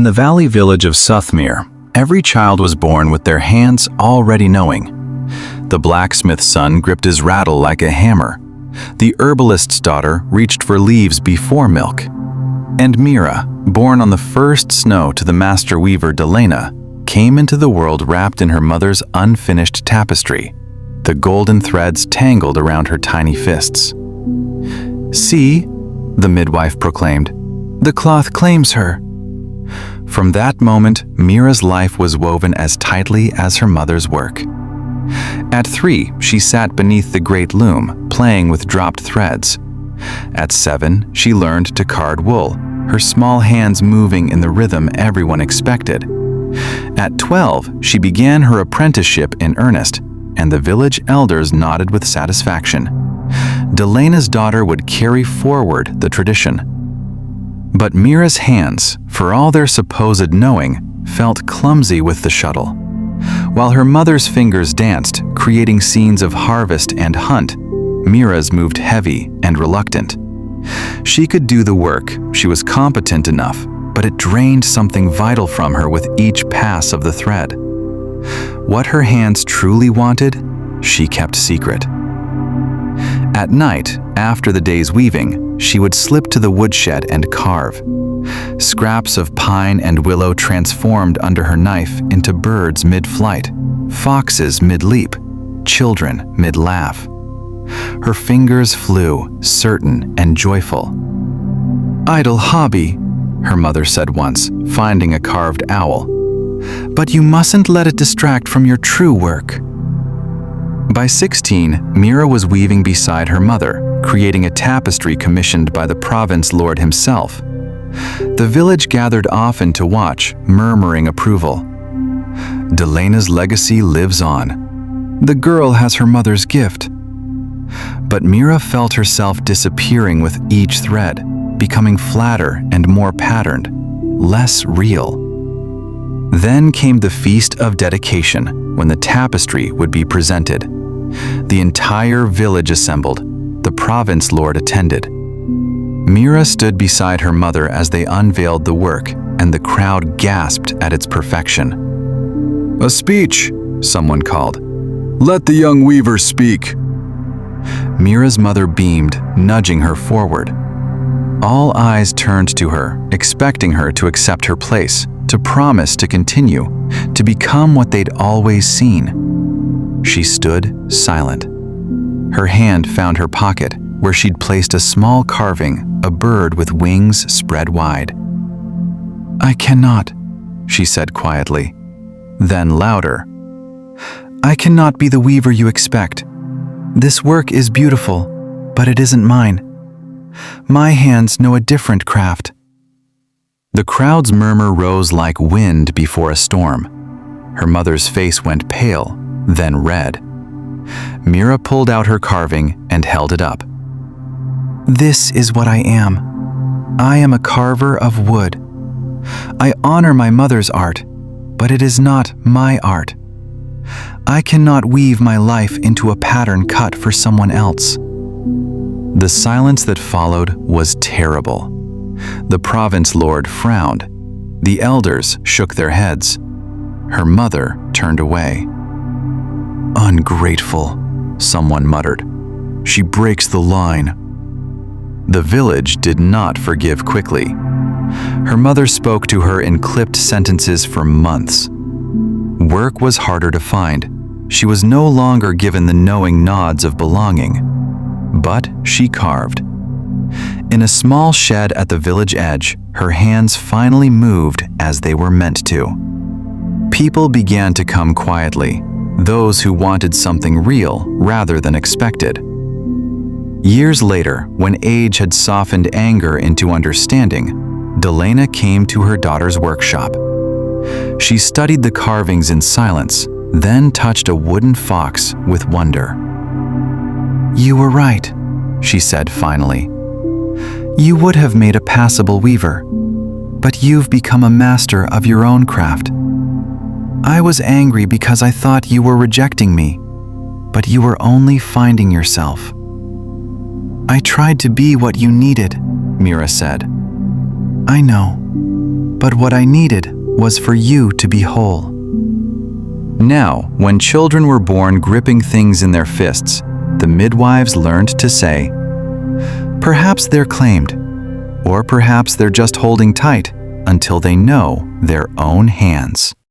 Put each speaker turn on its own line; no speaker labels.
the valley village of Suthmere, every child was born with their hands already knowing. The blacksmith's son gripped his rattle like a hammer. The herbalist's daughter reached for leaves before milk. And Mira, born on the first snow to the master weaver Delena, came into the world wrapped in her mother's unfinished tapestry, the golden threads tangled around her tiny fists. "See," the midwife proclaimed, "the cloth claims her." From that moment, Mira's life was woven as tightly as her mother's work. At 3, she sat beneath the great loom, playing with dropped threads. At 7, she learned to card wool, her small hands moving in the rhythm everyone expected. At 12, she began her apprenticeship in earnest, and the village elders nodded with satisfaction. Delena's daughter would carry forward the tradition. But Mira's hands, for all their supposed knowing, felt clumsy with the shuttle. While her mother's fingers danced, creating scenes of harvest and hunt, Mira's moved heavy and reluctant. She could do the work, she was competent enough, but it drained something vital from her with each pass of the thread. What her hands truly wanted, she kept secret. At night, after the day's weaving, she would slip to the woodshed and carve. Scraps of pine and willow transformed under her knife into birds mid-flight, foxes mid-leap, children mid-laugh. Her fingers flew, certain and joyful. "Idle hobby," her mother said once, finding a carved owl. "But you mustn't let it distract from your true work." By 16, Mira was weaving beside her mother, creating a tapestry commissioned by the province lord himself. The village gathered often to watch, murmuring approval. Delena's legacy lives on. The girl has her mother's gift. But Mira felt herself disappearing with each thread, becoming flatter and more patterned, less real. Then came the feast of dedication, when the tapestry would be presented. The entire village assembled. The province lord attended. Mira stood beside her mother as they unveiled the work, and the crowd gasped at its perfection. "A speech," someone called. "Let the young weaver speak." Mira's mother beamed, nudging her forward. All eyes turned to her, expecting her to accept her place, to promise to continue, to become what they'd always seen. She stood silent. Her hand found her pocket, where she'd placed a small carving, a bird with wings spread wide. "I cannot," she said quietly. Then louder, "I cannot be the weaver you expect. This work is beautiful, but it isn't mine. My hands know a different craft." The crowd's murmur rose like wind before a storm. Her mother's face went pale, then red. Mira pulled out her carving and held it up. "This is what I am. I am a carver of wood. I honor my mother's art, but it is not my art. I cannot weave my life into a pattern cut for someone else." The silence that followed was terrible. The province lord frowned. The elders shook their heads. Her mother turned away. "Ungrateful," someone muttered. "She breaks the line." The village did not forgive quickly. Her mother spoke to her in clipped sentences for months. Work was harder to find. She was no longer given the knowing nods of belonging. But she carved. In a small shed at the village edge, her hands finally moved as they were meant to. People began to come quietly, those who wanted something real rather than expected. Years later, when age had softened anger into understanding, Delena came to her daughter's workshop. She studied the carvings in silence, then touched a wooden fox with wonder. "You were right," she said finally. "You would have made a passable weaver, but you've become a master of your own craft. I was angry because I thought you were rejecting me, but you were only finding yourself." "I tried to be what you needed," Mira said. "I know. But what I needed was for you to be whole. Now, when children were born gripping things in their fists, the midwives learned to say, "Perhaps they're claimed, or perhaps they're just holding tight until they know their own hands."